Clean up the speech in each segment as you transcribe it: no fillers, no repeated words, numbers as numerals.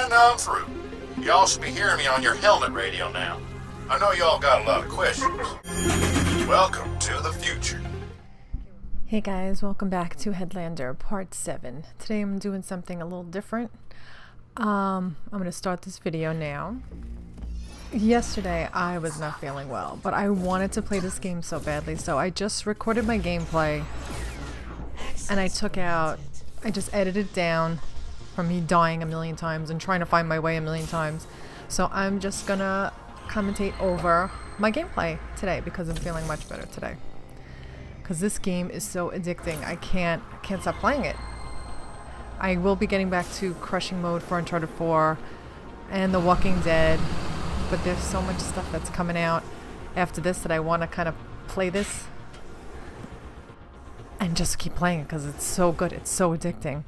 And now I'm through. Y'all should be hearing me on your helmet radio now. I know y'all got a lot of questions. Welcome to the future. Hey guys, welcome back to Headlander Part 7. Today I'm doing something a little different. I'm going to start this video now. Yesterday I was not feeling well, but I wanted to play this game so badly, so I just recorded my gameplay and I just edited it down from me dying a million times and trying to find my way a million times. So I'm just gonna commentate over my gameplay today because I'm feeling much better today. Because this game is so addicting, I can't stop playing it. I will be getting back to crushing mode for Uncharted 4 and The Walking Dead, but there's so much stuff that's coming out after this that I want to kind of play this and just keep playing it because it's so good, it's so addicting.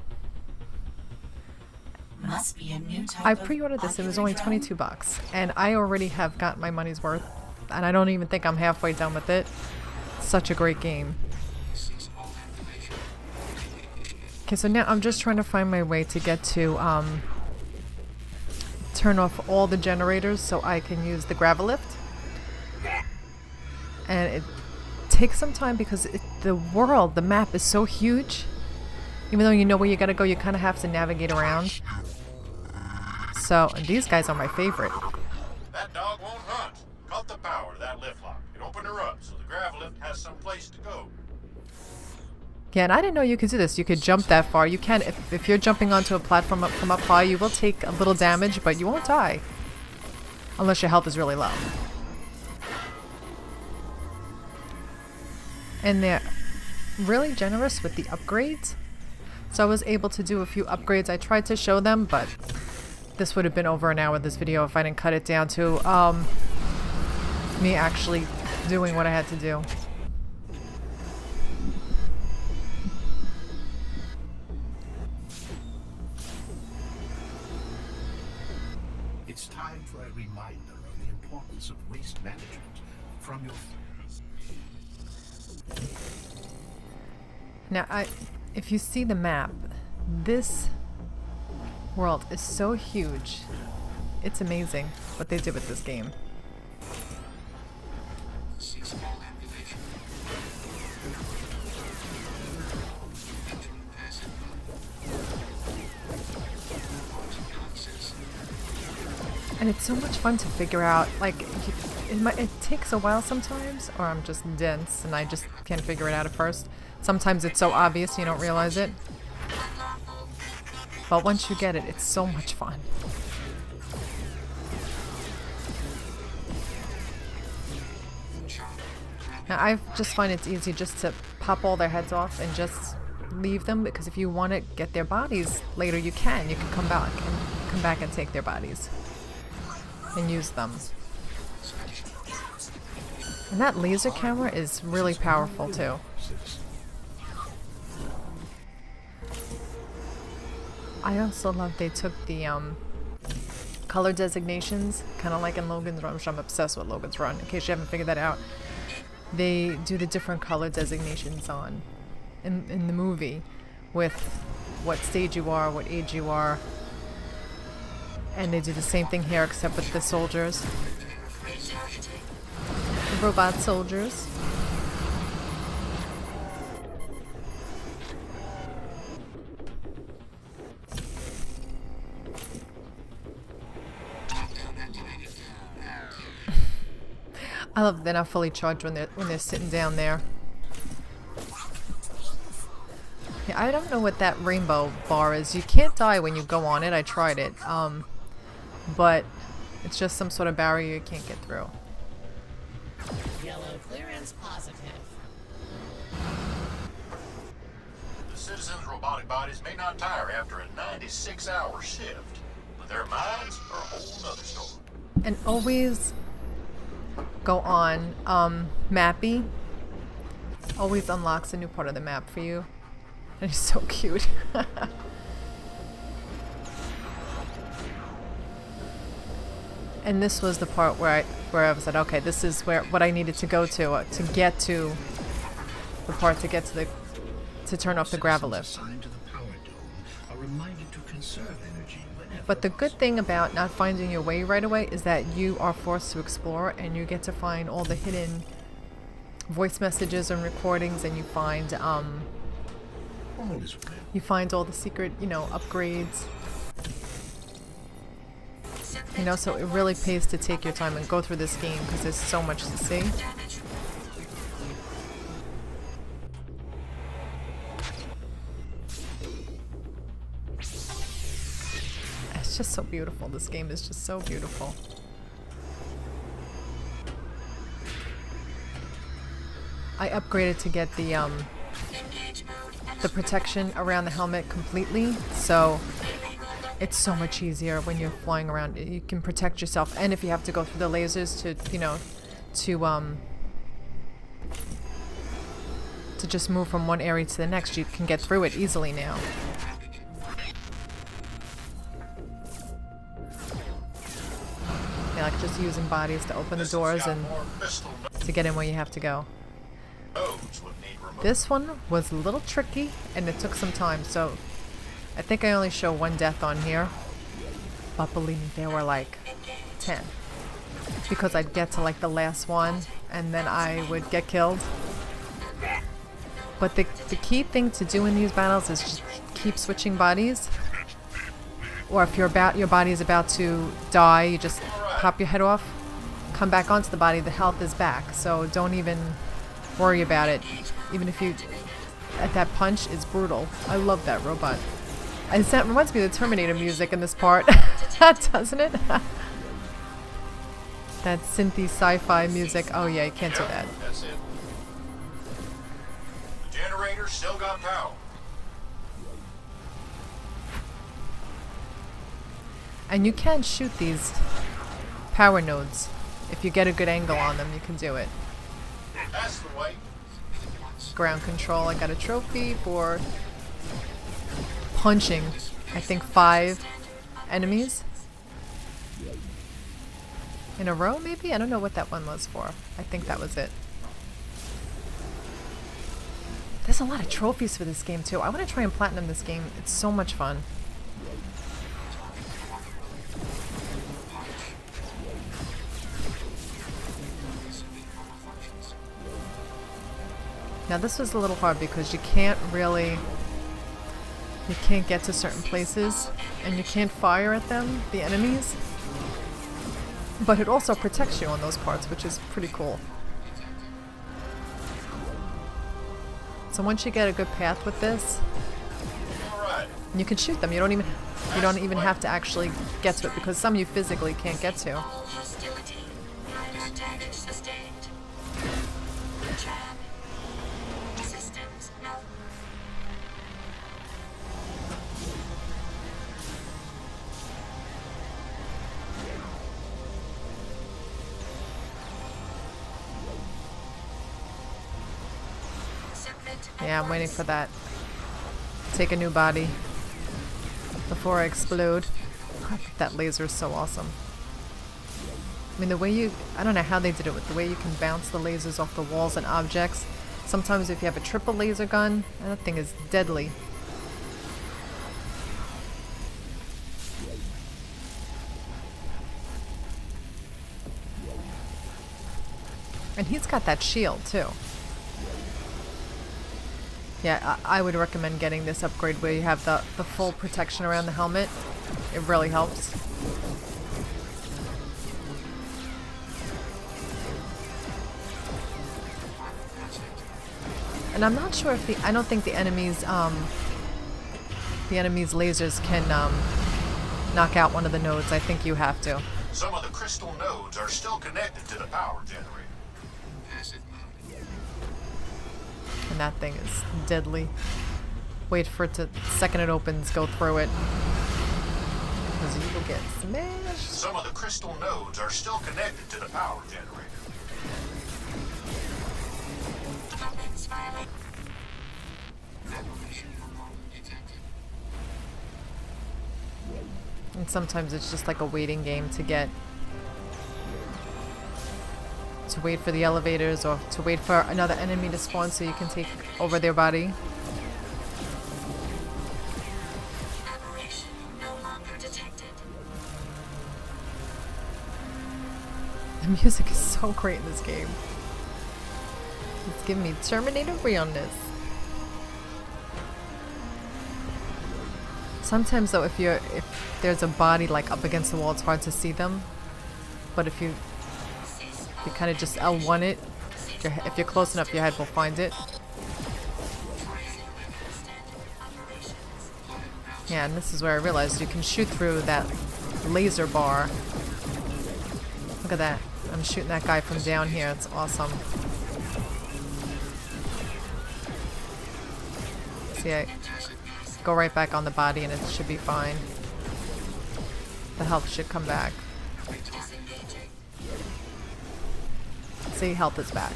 Must be a new type I pre-ordered this, it was only 22 bucks, and I already have got my money's worth, and I don't even think I'm halfway done with it. Such a great game. Okay, so now I'm just trying to find my way to get to turn off all the generators so I can use the gravel lift. And it takes some time because the map is so huge. Even though you know where you gotta go, you kind of have to navigate around. So, and these guys are my favorite. That dog won't hunt. Cut the power to that lift lock. It opened her up so the gravel lift has some place to go. Yeah, and I didn't know you could do this. You could jump that far. You can, if you're jumping onto a platform from up high, you will take a little damage, but you won't die. Unless your health is really low. And they're really generous with the upgrades. So I was able to do a few upgrades. I tried to show them, but this would have been over an hour, this video, if I didn't cut it down to me actually doing what I had to do. It's time for a reminder of the importance of waste management from your... Now, if you see the map, this world is so huge. It's amazing what they did with this game. And it's so much fun to figure out, like, it takes a while sometimes, or I'm just dense and I just can't figure it out at first. Sometimes it's so obvious you don't realize it. But once you get it, it's so much fun. Now, I just find it's easy just to pop all their heads off and just leave them, because if you want to get their bodies later, you can. You can come back and take their bodies and use them. And that laser camera is really powerful too. I also love they took the color designations, kind of like in Logan's Run, which I'm obsessed with Logan's Run, in case you haven't figured that out. They do the different color designations in the movie with what stage you are, what age you are. And they do the same thing here, except with the soldiers. The robot soldiers. I love that they're not fully charged when they're sitting down there. Yeah, I don't know what that rainbow bar is. You can't die when you go on it. I tried it. But it's just some sort of barrier you can't get through. Yellow clearance positive. The citizens' robotic bodies may not tire after a 96-hour shift, but their minds are a whole nother story. And always go on Mappy. Always unlocks a new part of the map for you. And he's so cute. And this was the part where I was like, okay, this is what I needed to go to get to the part to turn off the gravel lift. Assigned to the power dome are reminded to conserve energy But the good thing about not finding your way right away is that you are forced to explore, and you get to find all the hidden voice messages and recordings, and you find All is well. all the secret, upgrades. So it really pays to take your time and go through this game because there's so much to see. It's just so beautiful. This game is just so beautiful. I upgraded to get the protection around the helmet completely, so it's so much easier when you're flying around. You can protect yourself, and if you have to go through the lasers to just move from one area to the next, you can get through it easily now. Yeah, like just using bodies to open the doors and to get in where you have to go. This one was a little tricky, and it took some time, so I think I only show one death on here, but believe me, there were like 10. Because I'd get to like the last one, and then I would get killed. But the key thing to do in these battles is just keep switching bodies. Or if your body is about to die, you just pop your head off, come back onto the body, the health is back. So don't even worry about it. Even if you... That punch is brutal. I love that robot. And that reminds me of the Terminator music in this part, doesn't it? That synthy sci-fi music. Oh yeah, you can't do that. That's it. The generator still got power. And you can shoot these power nodes. If you get a good angle on them, you can do it. That's the way. Ground control. I got a trophy for punching, I think, 5 enemies in a row, maybe? I don't know what that one was for. I think that was it. There's a lot of trophies for this game, too. I want to try and platinum this game. It's so much fun. Now this was a little hard because you can't get to certain places, and you can't fire at them, the enemies. But it also protects you on those parts, which is pretty cool. So once you get a good path with this, you can shoot them. You don't even have to actually get to it, because some you physically can't get to. Yeah, I'm waiting for that. Take a new body before I explode. God, that laser is so awesome. I mean, the way I don't know how they did it with the way you can bounce the lasers off the walls and objects. Sometimes if you have a triple laser gun, that thing is deadly. And he's got that shield too. Yeah, I would recommend getting this upgrade where you have the full protection around the helmet. It really helps. And I'm not sure if I don't think the enemies lasers can knock out one of the nodes. I think you have to. Some of the crystal nodes are still connected to the power generator. And that thing is deadly. Wait for it to, second it opens, go through it. Because you will get smashed. Some of the crystal nodes are still connected to the power generator. And sometimes it's just like a waiting game to wait for the elevators, or to wait for another enemy to spawn so you can take over their body. Aberration no longer detected. The music is so great in this game. It's giving me Terminator realness. Sometimes though, if there's a body like up against the wall, it's hard to see them. But if you kind of just L1 it, if you're close enough, your head will find it. Yeah, and this is where I realized you can shoot through that laser bar. Look at that. I'm shooting that guy from down here. It's awesome. See, I go right back on the body and it should be fine. The health should come back. See, health is back.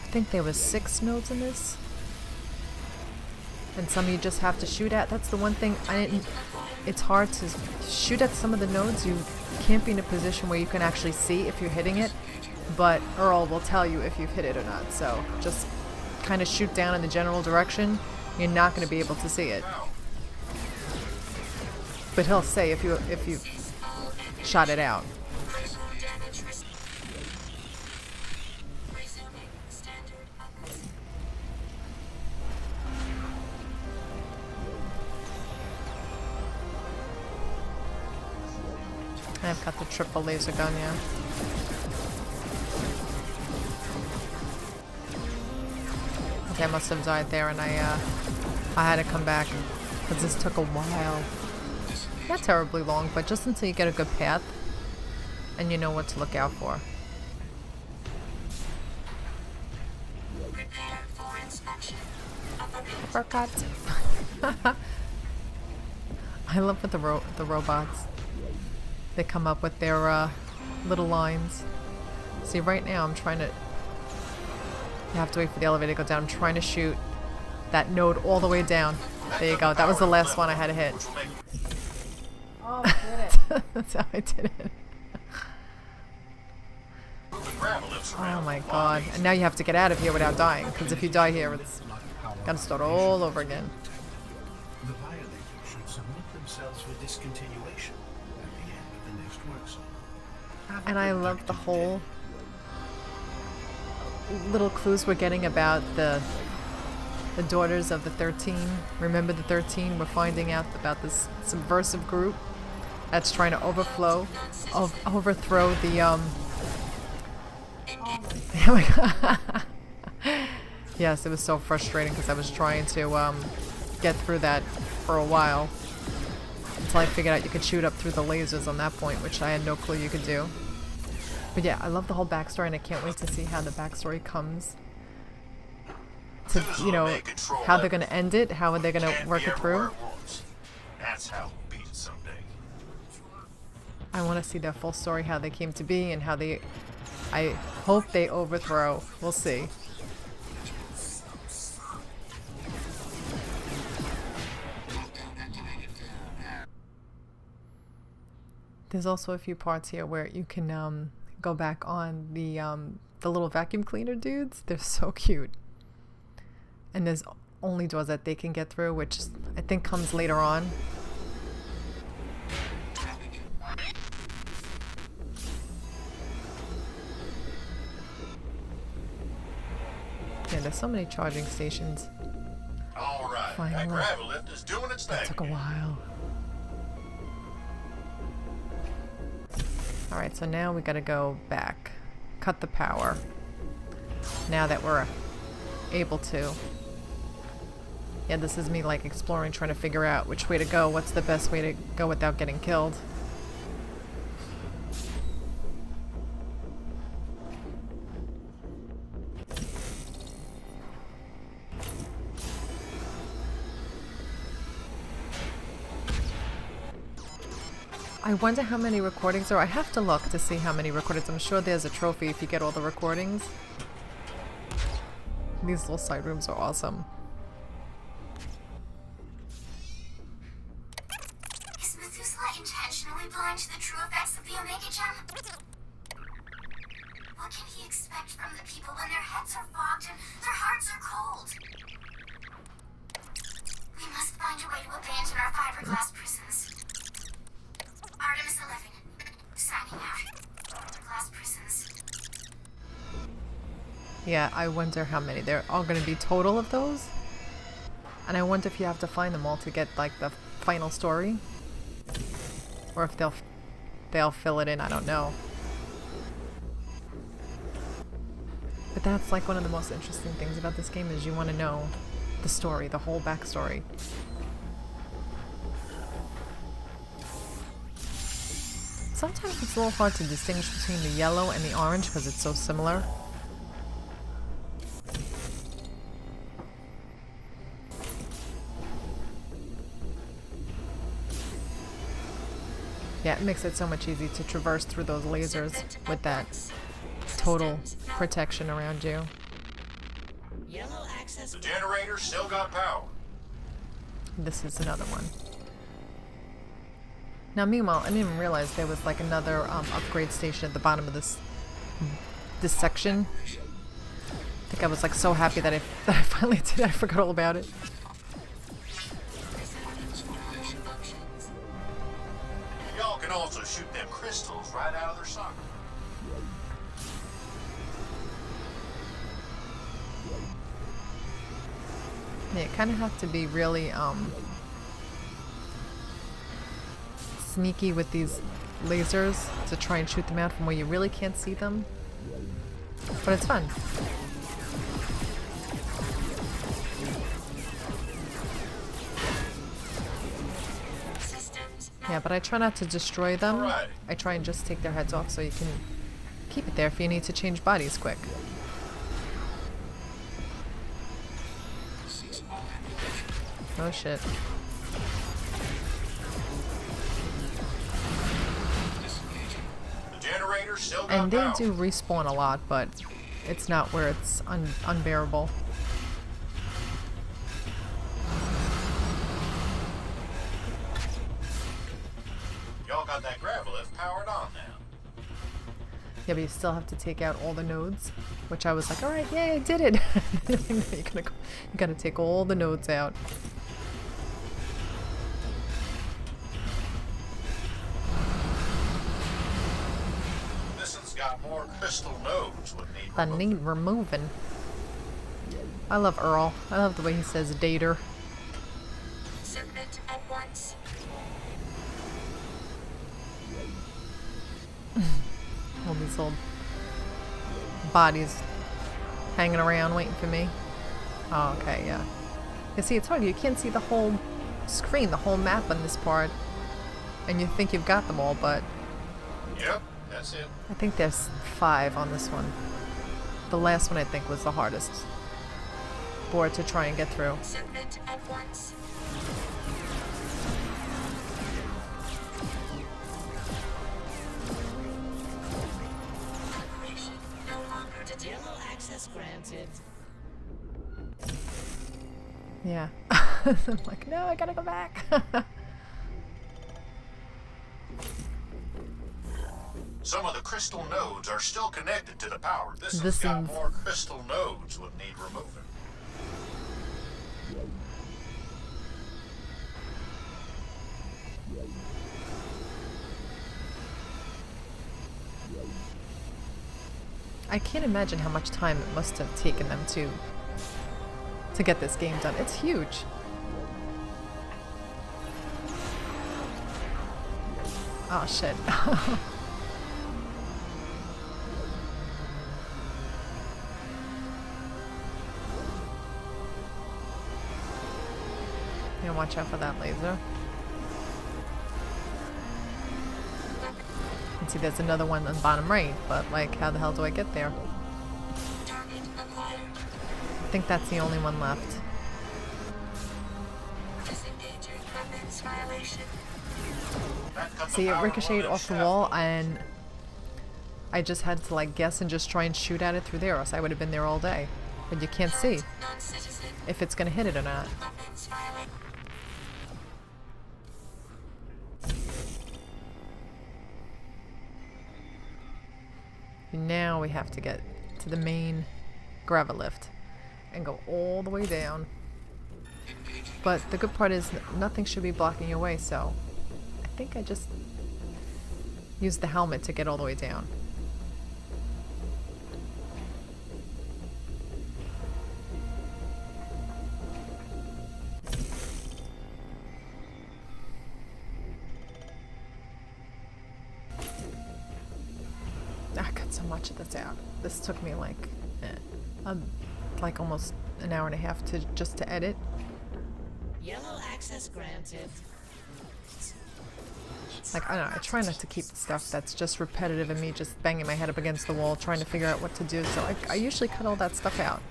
I think there was 6 nodes in this. And some you just have to shoot at. That's the one thing it's hard to shoot at some of the nodes. You can't be in a position where you can actually see if you're hitting it, but Earl will tell you if you've hit it or not. So just kind of shoot down in the general direction. You're not going to be able to see it. But he'll say if you shot it out. I've got the triple laser gun, yeah. Okay, I must have died there, and I had to come back because this took a while. Not terribly long, but just until you get a good path and you know what to look out for. Forgot. I love with the robots. They come up with their little lines. See, right now I'm trying to... You have to wait for the elevator to go down. I'm trying to shoot that node all the way down. There you go. That was the last one I had to hit. Oh, I did it. That's how I did it. Oh my god. And now you have to get out of here without dying. Because if you die here, it's gotta start all over again. The violators should submit themselves for discontinuation at the end of the next work cycle. And I love the whole little clues we're getting about the daughters of the 13. Remember the 13? We're finding out about this subversive group that's trying to overthrow the Oh my god. Yes, it was so frustrating because I was trying to get through that for a while until I figured out you could shoot up through the lasers on that point, which I had no clue you could do. But yeah, I love the whole backstory, and I can't wait to see how the backstory comes. To, you know, how they're going to end it, how are they going to work it through. That's how we'll beat it someday. I want to see their full story, how they came to be, and how they... I hope they overthrow. We'll see. There's also a few parts here where you can go back on the little vacuum cleaner dudes. They're so cute. And there's only doors that they can get through, which I think comes later on. Yeah, there's so many charging stations. All right, Finally. that gravel lift is doing its thing. That took a while. Alright, so now we gotta go back. Cut the power. Now that we're able to. Yeah, this is me like exploring, trying to figure out which way to go. What's the best way to go without getting killed? I wonder how many recordings there are. I have to look to see how many recordings. I'm sure there's a trophy if you get all the recordings. These little side rooms are awesome. Is Methuselah intentionally blind to the true effects of the Omega Gem? What can he expect from the people when their heads are fogged and their hearts are cold? find a way to abandon our fiberglass prisons. Artemis 11, signing out. Fiberglass prisons. Yeah, I wonder how many. There are going to be total of those. And I wonder if you have to find them all to get like the final story. Or if they'll fill it in, I don't know. But that's like one of the most interesting things about this game is you want to know the story, the whole backstory. Sometimes it's a little hard to distinguish between the yellow and the orange because it's so similar. Yeah, it makes it so much easier to traverse through those lasers with that total protection around you. Yellow access. The generator still got power. This is another one. Now, meanwhile, I didn't even realize there was like another upgrade station at the bottom of this section. I think I was like so happy that I finally did it. I forgot all about it. Y'all can also shoot them crystals right out of their socket. Yeah, you kind of have to be really sneaky with these lasers to try and shoot them out from where you really can't see them. But it's fun. Yeah, but I try not to destroy them. Alright. I try and just take their heads off so you can keep it there if you need to change bodies quick. Oh shit. The generator still got And they power. do respawn a lot, but it's not where it's unbearable. Y'all got that gravel lift powered on now. Yeah, but you still have to take out all the nodes, which I was like, alright, yay, I did it! You gotta take all the nodes out. This one's got more crystal nodes would need The removing. need removing. I love Earl. I love the way he says Deidre. Submit at once. All these little bodies hanging around waiting for me. Oh, okay, yeah. You see, it's hard. You can't see the whole screen, the whole map on this part. And you think you've got them all, but Yep, that's it. I think there's 5 on this one. The last one, I think, was the hardest board to try and get through. Submit at once. Operation no longer detected. Yellow access granted. Yeah. I'm like, no, I gotta go back. Some of the crystal nodes are still connected to the power. This one's This got one's- more crystal nodes would need removing. I can't imagine how much time it must have taken them to get this game done. It's huge. Oh shit. Yeah, watch out for that laser. And see, there's another one on the bottom right, but like, how the hell do I get there? Target acquired. I think that's the only one left. Disengaging weapons violation. That cut the See, it power ricocheted on off the that wall, shaft. and I just had to like guess and just try and shoot at it through there, or else I would have been there all day. But you can't see Non-citizen. if it's gonna hit it or not. Weapons violation. Now we have to get to the main gravel lift and go all the way down. Engaging But the good part is nothing should be blocking your way, so I think I just used the helmet to get all the way down. I cut so much of this out. This took me like almost an hour and a half to edit. Yellow access granted. Like, I don't know, I try not to keep the stuff that's just repetitive and me just banging my head up against the wall trying to figure out what to do, so I usually cut all that stuff out.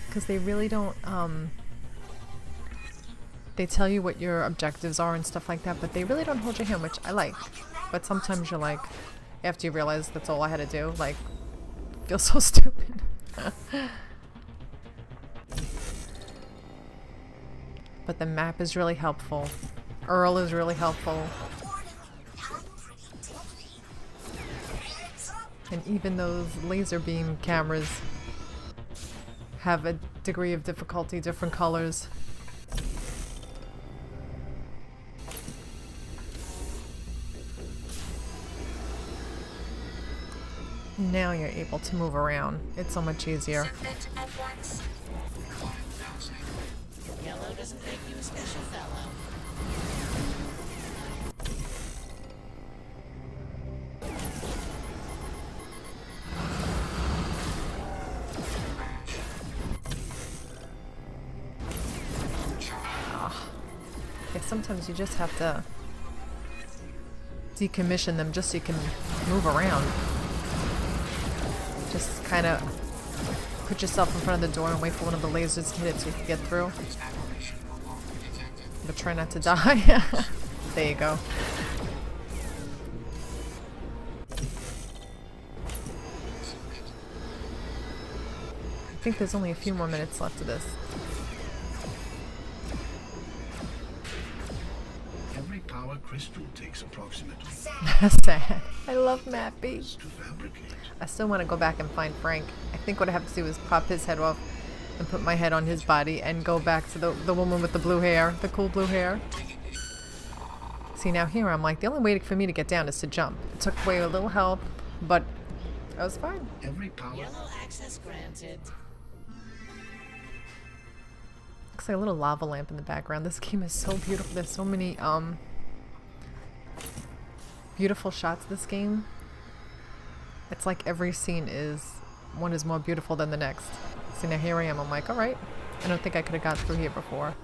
Because they really don't, they tell you what your objectives are and stuff like that, but they really don't hold your hand, which I like. But sometimes you're like, after you realize that's all I had to do, like, feel so stupid. But the map is really helpful. Earl is really helpful. And even those laser beam cameras have a degree of difficulty, different colors. Now you're able to move around. It's so much easier. Yellow doesn't make you a special fellow. Yeah, sometimes you just have to decommission them just so you can move around. Just kind of put yourself in front of the door and wait for one of the lasers to hit it so you can get through. But try not to die. There you go. I think there's only a few more minutes left of this. Every power crystal takes approximately Sad. I love Mappy. to fabricate. I still want to go back and find Frank. I think what I have to do is pop his head off and put my head on his body and go back to the woman with the blue hair, the cool blue hair. See, now here I'm like, the only way for me to get down is to jump. It took away a little help, but I was fine. Every power Yellow access granted. Looks like a little lava lamp in the background. This game is so beautiful. There's so many beautiful shots of this game. It's like every scene one is more beautiful than the next. See, now here I am. I'm like, all right. I don't think I could have got through here before.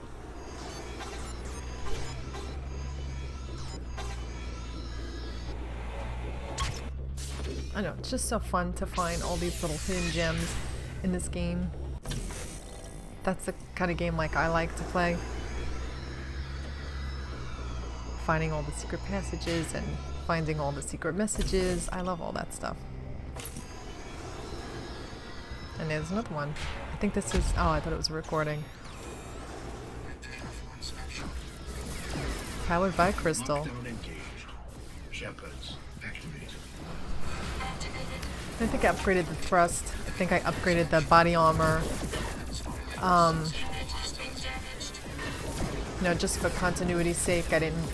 I know, it's just so fun to find all these little hidden gems in this game. That's the kind of game like I like to play. Finding all the secret passages and finding all the secret messages. I love all that stuff. And there's another one. I think this is... Oh, I thought it was a recording. Powered by Crystal. lockdown engaged. Shepherds activated. I think I upgraded the thrust. I think I upgraded the body armor. You know, just for continuity's sake, I didn't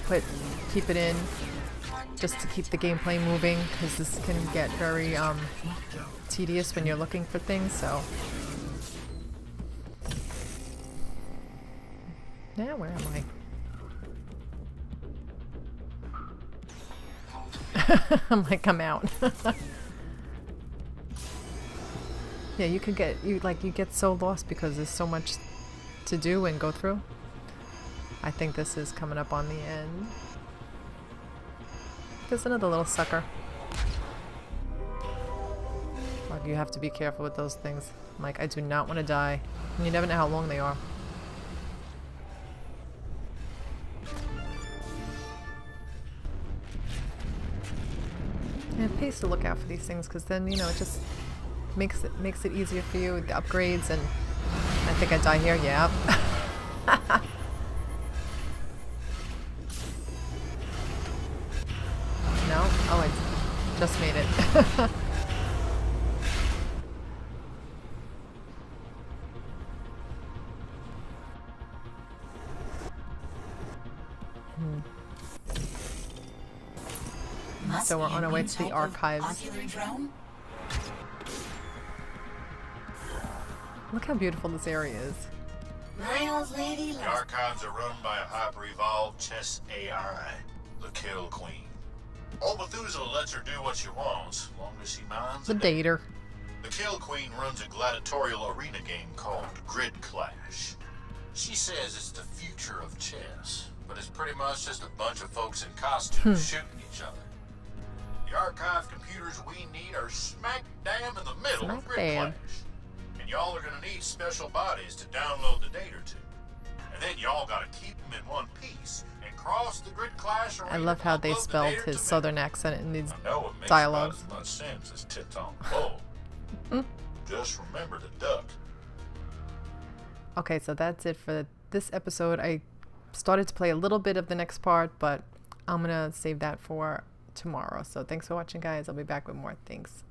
keep it in. Just to keep the gameplay moving, because this can get very tedious when you're looking for things, so. Now, where am I? I'm like, I'm out. Yeah, you get so lost because there's so much to do and go through. I think this is coming up on the end. There's another little sucker. Like, you have to be careful with those things. I'm like, I do not want to die. And you never know how long they are. And it pays to look out for these things, because then, you know, it just makes it easier for you with the upgrades. And I think I die here. Yeah. No? Oh, I just made it. So we're on our way to the archives. Look how beautiful this area is. My old lady The loves archives are run by a hyper-evolved chess AI, the Kill Queen. Old Methuselah lets her do what she wants, long as she minds The dater. The Kill Queen runs a gladiatorial arena game called Grid Clash. She says it's the future of chess, but it's pretty much just a bunch of folks in costumes shooting each other. The archive computers we need are smack dab in the middle of Grid Clash. And y'all are gonna need special bodies to download the data to. And then y'all gotta keep them in one piece and cross the Grid Clash arena. I love how they upload the spelled data his to me. southern accent in these I know it makes dialogues. about as much sense as tits on bull. Just remember to duck. Okay, so that's it for this episode. I started to play a little bit of the next part, but I'm gonna save that for tomorrow. So thanks for watching, guys. I'll be back with more things.